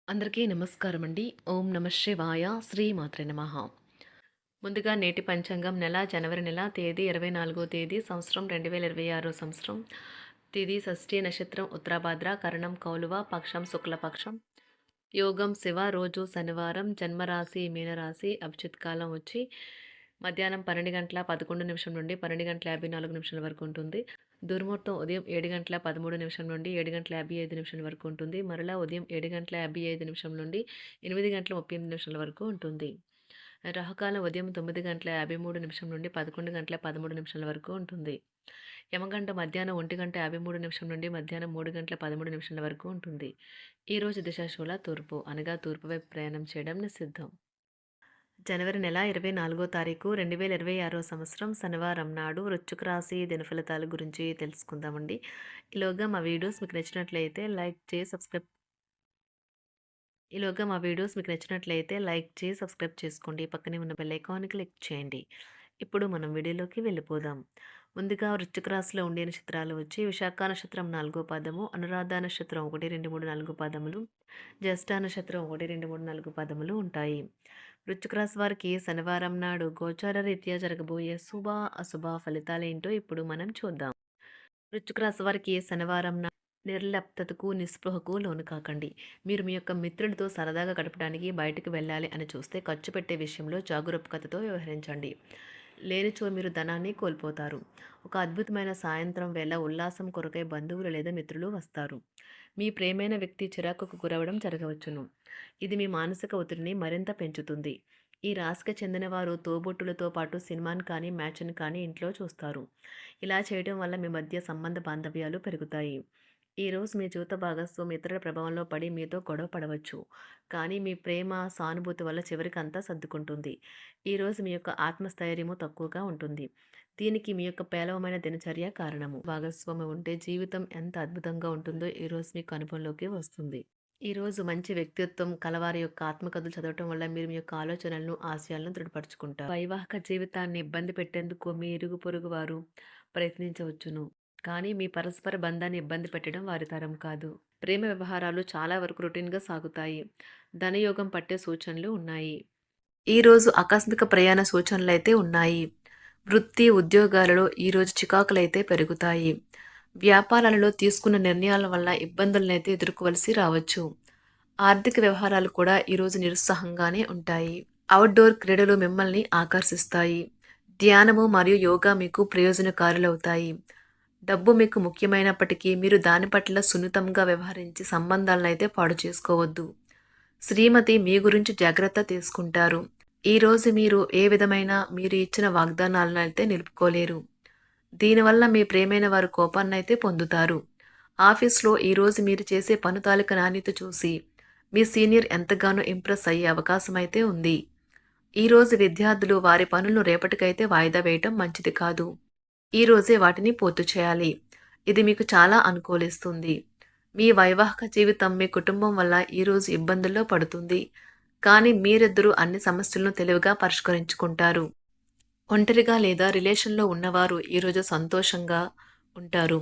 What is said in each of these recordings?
అందరికీ నమస్కారం అండి. ఓం నమ శివాయ. శ్రీమాత్రే నమః. ముందుగా నేటి పంచాంగం జనవరి నెల తేదీ 24వ తేదీ సంవత్సరం 2026 సంవత్సరం. తిథి షష్ఠి నక్షత్రం ఉత్తరాభాద్ర కరణం కౌలువ పక్షం శుక్లపక్షం. యోగం శివ రోజు శనివారం జన్మరాశి మీనరాశి అభిజిత్ కాలం వచ్చి మధ్యాహ్నం 12 గంటల 11 నిమిషం నుండి 12 గంటల 54 నిమిషాల వరకు ఉంటుంది. దుర్ముహూర్తం ఉదయం 7 గంటల 13 నిమిషం నుండి 7 గంటల 55 నిమిషాల వరకు ఉంటుంది. మరలా ఉదయం 7 గంటల 55 నిమిషం నుండి 8 గంటల 38 నిమిషాల వరకు ఉంటుంది. రాహుకాలం ఉదయం 9 గంటల 53 నిమిషం నుండి 11 గంటల 13 నిమిషాల వరకు ఉంటుంది. యమగంట మధ్యాహ్నం 1 గంట 53 నిమిషం నుండి మధ్యాహ్నం 3 గంటల 13 నిమిషాల వరకు ఉంటుంది. ఈరోజు దిశాశూల తూర్పు అనగా తూర్పు వైపు ప్రయాణం చేయడం నిషిద్ధం. జనవరి నెల 24వ తారీఖు 2026 సంవత్సరం శనివారం నాడు వృశ్చిక రాశి దినఫలితాల గురించి తెలుసుకుందామండి. ఈలోగా మా వీడియోస్ మీకు నచ్చినట్లయితే లైక్ చేసి సబ్స్క్రైబ్ చేసుకోండి. పక్కనే ఉన్న బెల్ ఐకాన్ క్లిక్ చేయండి. ఇప్పుడు మనం వీడియోలోకి వెళ్ళిపోదాం. ముందుగా వృశ్చిక రాశిలో ఉండే నక్షత్రాలు వచ్చి విశాఖ నక్షత్రం 4వ పాదము, అనురాధ నక్షత్రం 1, 2, 3, 4 పాదములు, జ్యేష్ఠ నక్షత్రం 1, 2, 3, 4 పాదములు ఉంటాయి. వృశ్చిక రాశి వారికి శనివారం నాడు గోచార రీత్యా జరగబోయే శుభ అశుభ ఫలితాలేంటో ఇప్పుడు మనం చూద్దాం. వృశ్చిక రాశి వారికి శనివారం నాడు నిర్లిప్తతకు నిస్పృహకు లోను కాకండి. మీరు మీ యొక్క మిత్రులతో సరదాగా గడపడానికి బయటకు వెళ్ళాలి అని చూస్తే ఖర్చు పెట్టే విషయంలో జాగరూకతతో వ్యవహరించండి. లేనిచో మీరు ధనాన్ని కోల్పోతారు. ఒక అద్భుతమైన సాయంత్రం వేళ ఉల్లాసం కొరకై బంధువులు లేదా మిత్రులు వస్తారు. మీ ప్రేమైన వ్యక్తి చిరాకుకు గురవడం జరగవచ్చును. ఇది మీ మానసిక ఒత్తిడిని మరింత పెంచుతుంది. ఈ రాశికి చెందిన వారు తోబుట్టులతో పాటు సినిమాని కానీ మ్యాచ్ని కానీ ఇంట్లో చూస్తారు. ఇలా చేయడం వల్ల మీ మధ్య సంబంధ బాంధవ్యాలు పెరుగుతాయి. ఈరోజు మీ జీవిత భాగస్వామి ఇతరుల ప్రభావంలో పడి మీతో గొడవ పడవచ్చు. కానీ మీ ప్రేమ సానుభూతి వల్ల చివరికి అంతా సర్దుకుంటుంది. ఈరోజు మీ యొక్క ఆత్మస్థైర్యము తక్కువగా ఉంటుంది. దీనికి మీ యొక్క పేలవమైన దినచర్య కారణము. భాగస్వామి ఉంటే జీవితం ఎంత అద్భుతంగా ఉంటుందో ఈరోజు మీకు అనుభవంలోకి వస్తుంది. ఈరోజు మంచి వ్యక్తిత్వం కలవారి యొక్క ఆత్మకథలు చదవటం వల్ల మీరు మీ యొక్క ఆలోచనలను ఆశయాలను దృఢపరచుకుంటారు. వైవాహిక జీవితాన్ని ఇబ్బంది పెట్టేందుకు మీ ఇరుగు పొరుగు వారు ప్రయత్నించవచ్చును. కానీ మీ పరస్పర బంధాన్ని ఇబ్బంది పెట్టడం వారి తరం కాదు. ప్రేమ వ్యవహారాలు చాలా వరకు రొటీన్గా సాగుతాయి. ధనయోగం పట్టే సూచనలు ఉన్నాయి. ఈరోజు ఆకస్మిక ప్రయాణ సూచనలు అయితే ఉన్నాయి. వృత్తి ఉద్యోగాలలో ఈరోజు చికాకులైతే పెరుగుతాయి. వ్యాపారాలలో తీసుకున్న నిర్ణయాల వల్ల ఇబ్బందులనైతే ఎదుర్కోవలసి రావచ్చు. ఆర్థిక వ్యవహారాలు కూడా ఈరోజు నిరుత్సాహంగానే ఉంటాయి. అవుట్డోర్ క్రీడలు మిమ్మల్ని ఆకర్షిస్తాయి. ధ్యానము మరియు యోగా మీకు ప్రయోజనకారులవుతాయి. డబ్బు మీకు ముఖ్యమైనప్పటికీ మీరు దాని పట్ల సున్నితంగా వ్యవహరించి సంబంధాలను అయితే పాడు చేసుకోవద్దు. శ్రీమతి మీ గురించి జాగ్రత్త తీసుకుంటారు. ఈరోజు మీరు ఏ విధమైన మీరు ఇచ్చిన వాగ్దానాలను అయితే నిలుపుకోలేరు. దీనివల్ల మీ ప్రేమైన వారు కోపాన్నైతే పొందుతారు. ఆఫీస్లో ఈరోజు మీరు చేసే పని తాలూకా నాణ్యత చూసి మీ సీనియర్ ఎంతగానో ఇంప్రెస్ అయ్యే అవకాశం అయితే ఉంది. ఈరోజు విద్యార్థులు వారి పనులను రేపటికైతే వాయిదా వేయటం మంచిది కాదు. ఈరోజే వాటిని పూర్తి చేయాలి. ఇది మీకు చాలా అనుకూలిస్తుంది. మీ వైవాహిక జీవితం మీ కుటుంబం వల్ల ఈరోజు ఇబ్బందుల్లో పడుతుంది. కానీ మీరిద్దరూ అన్ని సమస్యలను తెలివిగా పరిష్కరించుకుంటారు. ఒంటరిగా లేదా రిలేషన్లో ఉన్నవారు ఈరోజు సంతోషంగా ఉంటారు.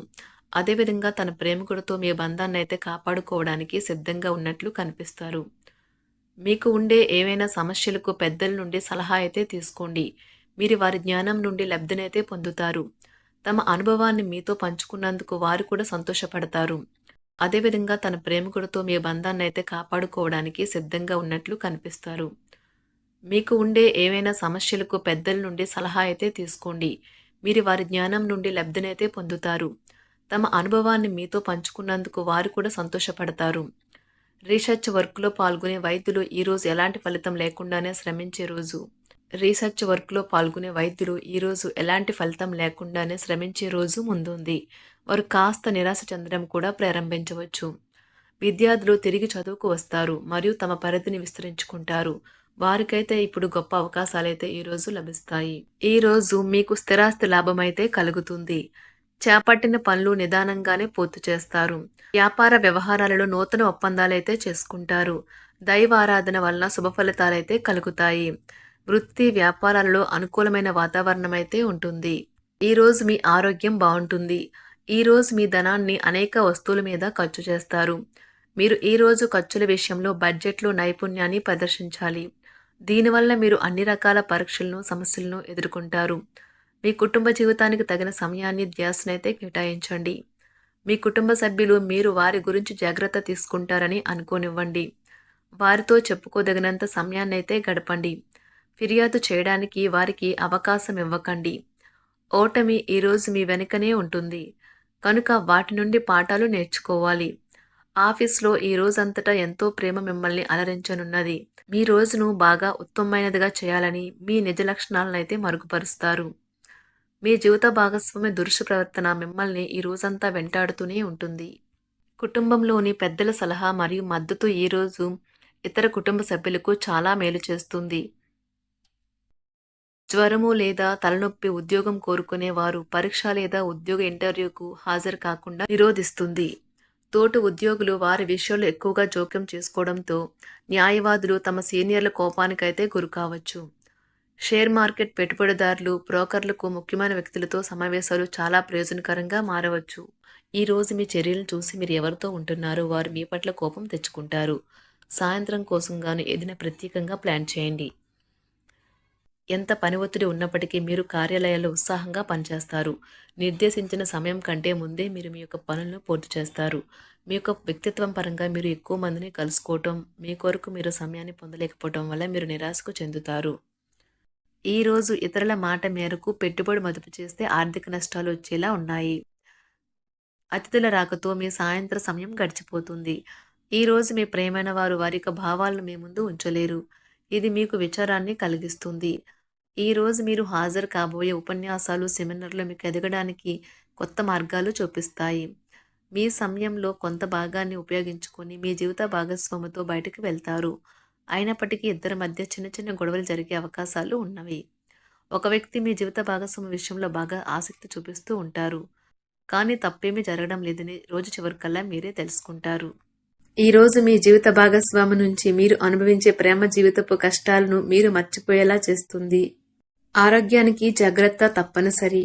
అదేవిధంగా తన ప్రేమికుడితో మీ బంధాన్ని అయితే కాపాడుకోవడానికి సిద్ధంగా ఉన్నట్లు కనిపిస్తారు. మీకు ఉండే ఏవైనా సమస్యలకు పెద్దల నుండి సలహా అయితే తీసుకోండి. మీరు వారి జ్ఞానం నుండి లబ్ధినైతే పొందుతారు. తమ అనుభవాన్ని మీతో పంచుకున్నందుకు వారు కూడా సంతోషపడతారు. అదేవిధంగా తన ప్రేమికుడితో మీ బంధాన్ని అయితే కాపాడుకోవడానికి సిద్ధంగా ఉన్నట్లు కనిపిస్తారు. మీకు ఉండే ఏవైనా సమస్యలకు పెద్దల నుండి సలహా అయితే తీసుకోండి. మీరు వారి జ్ఞానం నుండి లబ్ధినైతే పొందుతారు. తమ అనుభవాన్ని మీతో పంచుకున్నందుకు వారు కూడా సంతోషపడతారు. రీసెర్చ్ వర్క్లో పాల్గొనే వైద్యులు ఈరోజు ఎలాంటి ఫలితం లేకుండానే శ్రమించే రోజు. ఈరోజు ఎలాంటి ఫలితం లేకుండానే శ్రమించే రోజు ముందుంది. వారు కాస్త నిరాశ చెందడం కూడా ప్రారంభించవచ్చు. విద్యార్థులు తిరిగి చదువుకు వస్తారు మరియు తమ పరిధిని విస్తరించుకుంటారు. వారికైతే ఇప్పుడు గొప్ప అవకాశాలైతే ఈరోజు లభిస్తాయి. ఈరోజు మీకు స్థిరాస్తి లాభమైతే కలుగుతుంది. చేపట్టిన పనులు నిదానంగానే పూర్తి చేస్తారు. వ్యాపార వ్యవహారాలలో నూతన ఒప్పందాలైతే చేసుకుంటారు. దైవ ఆరాధన వలన శుభ ఫలితాలైతే కలుగుతాయి. వృత్తి వ్యాపారాలలో అనుకూలమైన వాతావరణం అయితే ఉంటుంది. ఈరోజు మీ ఆరోగ్యం బాగుంటుంది. ఈరోజు మీ ధనాన్ని అనేక వస్తువుల మీద ఖర్చు చేస్తారు. మీరు ఈ రోజు ఖర్చుల విషయంలో బడ్జెట్‌లో నైపుణ్యాన్ని ప్రదర్శించాలి. దీనివల్ల మీరు అన్ని రకాల పరీక్షలను, సమస్యలను ఎదుర్కొంటారు. మీ కుటుంబ జీవితానికి తగిన సమయాన్ని, ధ్యాసనైతే కేటాయించండి. మీ కుటుంబ సభ్యులు మీరు వారి గురించి జాగ్రత్త తీసుకుంటారని అనుకోనివ్వండి. వారితో చెప్పుకోదగినంత సమయాన్నైతే గడపండి. ఫిర్యాదు చేయడానికి వారికి అవకాశం ఇవ్వకండి. ఓటమి ఈరోజు మీ వెనుకనే ఉంటుంది. కనుక వాటి నుండి పాఠాలు నేర్చుకోవాలి. ఆఫీస్‌లో ఈ రోజంతటా ఎంతో ప్రేమ మిమ్మల్ని అలరించనున్నది. మీ రోజును బాగా ఉత్తమమైనదిగా చేయాలని మీ నిజ లక్షణాలనైతే మరుగుపరుస్తారు. మీ జీవిత భాగస్వామి దురుసు ప్రవర్తన మిమ్మల్ని ఈ రోజంతా వెంటాడుతూనే ఉంటుంది. కుటుంబంలోని పెద్దల సలహా మరియు మద్దతు ఈరోజు ఇతర కుటుంబ సభ్యులకు చాలా మేలు చేస్తుంది. జ్వరము లేదా తలనొప్పి ఉద్యోగం కోరుకునేవారు పరీక్ష లేదా ఉద్యోగ ఇంటర్వ్యూకు హాజరు కాకుండా నిరోధిస్తుంది. తోటి ఉద్యోగులు వారి విషయంలో ఎక్కువగా జోక్యం చేసుకోవడంతో న్యాయవాదులు తమ సీనియర్ల కోపానికైతే గురికావచ్చు. షేర్ మార్కెట్ పెట్టుబడిదారులు, బ్రోకర్లకు ముఖ్యమైన వ్యక్తులతో సమావేశాలు చాలా ప్రయోజనకరంగా మారవచ్చు. ఈ రోజు మీ చర్యలను చూసి మీరు ఎవరితో ఉంటున్నారో వారు మీ పట్ల కోపం తెచ్చుకుంటారు. సాయంత్రం కోసం గాను ఏదైనా ప్రత్యేకంగా ప్లాన్ చేయండి. ఎంత పని ఒత్తిడి ఉన్నప్పటికీ మీరు కార్యాలయాల్లో ఉత్సాహంగా పనిచేస్తారు. నిర్దేశించిన సమయం కంటే ముందే మీరు మీ యొక్క పనులను పూర్తి చేస్తారు. మీ యొక్క వ్యక్తిత్వం పరంగా మీరు ఎక్కువ మందిని కలుసుకోవటం, మీ కొరకు మీరు సమయాన్ని పొందలేకపోవటం వల్ల మీరు నిరాశకు చెందుతారు. ఈరోజు ఇతరుల మాట మేరకు పెట్టుబడి మదుపు చేస్తే ఆర్థిక నష్టాలు వచ్చేలా ఉన్నాయి. అతిథుల రాకతో మీ సాయంత్ర సమయం గడిచిపోతుంది. ఈరోజు మీ ప్రియమైన వారు వారి యొక్క భావాలను మీ ముందు ఉంచలేరు. ఇది మీకు విచారాన్ని కలిగిస్తుంది. ఈరోజు మీరు హాజరు కాబోయే ఉపన్యాసాలు, సెమినార్లు మీకు ఎదగడానికి కొత్త మార్గాలు చూపిస్తాయి. మీ సమయంలో కొంత భాగాన్ని ఉపయోగించుకొని మీ జీవిత భాగస్వామితో బయటకు వెళ్తారు. అయినప్పటికీ ఇద్దరి మధ్య చిన్న చిన్న గొడవలు జరిగే అవకాశాలు ఉన్నవి. ఒక వ్యక్తి మీ జీవిత భాగస్వామి విషయంలో బాగా ఆసక్తి చూపిస్తూ ఉంటారు. కానీ తప్పేమీ జరగడం లేదని రోజు చివరికల్లా మీరే తెలుసుకుంటారు. ఈరోజు మీ జీవిత భాగస్వామి నుంచి మీరు అనుభవించే ప్రేమ జీవితపు కష్టాలను మీరు మర్చిపోయేలా చేస్తుంది. ఆరోగ్యానికి జాగ్రత్త తప్పనిసరి.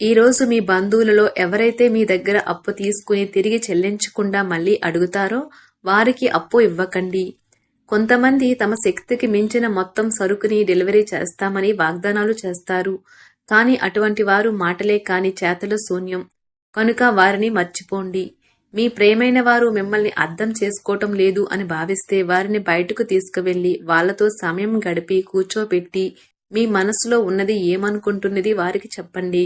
ఈరోజు మీ బంధువులలో ఎవరైతే మీ దగ్గర అప్పు తీసుకుని తిరిగి చెల్లించకుండా మళ్ళీ అడుగుతారో వారికి అప్పు ఇవ్వకండి. కొంతమంది తమ శక్తికి మించిన మొత్తం సరుకుని డెలివరీ చేస్తామని వాగ్దానాలు చేస్తారు. కానీ అటువంటి వారు మాటలే కాని చేతలు శూన్యం. కనుక వారిని మర్చిపోండి. మీ ప్రియమైన వారు మిమ్మల్ని అర్థం చేసుకోవటం లేదు అని భావిస్తే వారిని బయటకు తీసుకువెళ్ళి వాళ్లతో సమయం గడిపి కూర్చోబెట్టి మీ మనసులో ఉన్నది ఏమనుకుంటున్నది వారికి చెప్పండి.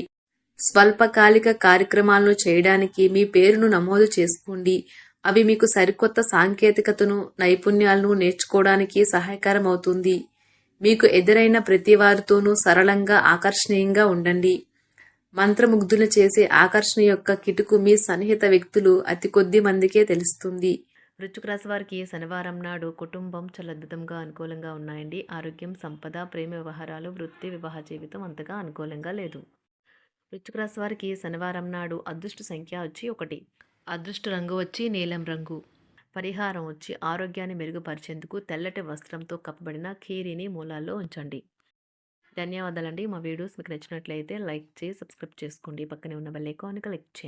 స్వల్పకాలిక కార్యక్రమాలను చేయడానికి మీ పేరును నమోదు చేసుకోండి. అవి మీకు సరికొత్త సాంకేతికతను, నైపుణ్యాలను నేర్చుకోవడానికి సహాయకరం అవుతుంది. మీకు ఎదురైన ప్రతి వారితోనూ సరళంగా, ఆకర్షణీయంగా ఉండండి. మంత్రముగ్ధులు చేసే ఆకర్షణ యొక్క కిటుకు మీ సన్నిహిత వ్యక్తులు అతి కొద్ది మందికే తెలుస్తుంది. వృశ్చిక రాశి వారికి శనివారం నాడు కుటుంబం చాలా అద్భుతంగా అనుకూలంగా ఉన్నాయండి. ఆరోగ్యం, సంపద, ప్రేమ వ్యవహారాలు, వృత్తి, వివాహ జీవితం అంతగా అనుకూలంగా లేదు. వృశ్చిక రాశి వారికి శనివారం నాడు అదృష్ట సంఖ్య వచ్చి 1. అదృష్ట రంగు వచ్చి నీలం రంగు. పరిహారం వచ్చి ఆరోగ్యాన్ని మెరుగుపరిచేందుకు తెల్లటి వస్త్రంతో కప్పబడిన ఖీరీని మూలాల్లో ఉంచండి. ధన్యవాదాలండి. మా వీడియోస్ మీకు నచ్చినట్లయితే లైక్ చేసి సబ్స్క్రైబ్ చేసుకోండి. పక్కనే ఉన్న బెల్ ఐకాన్‌ని క్లిక్ చేయండి.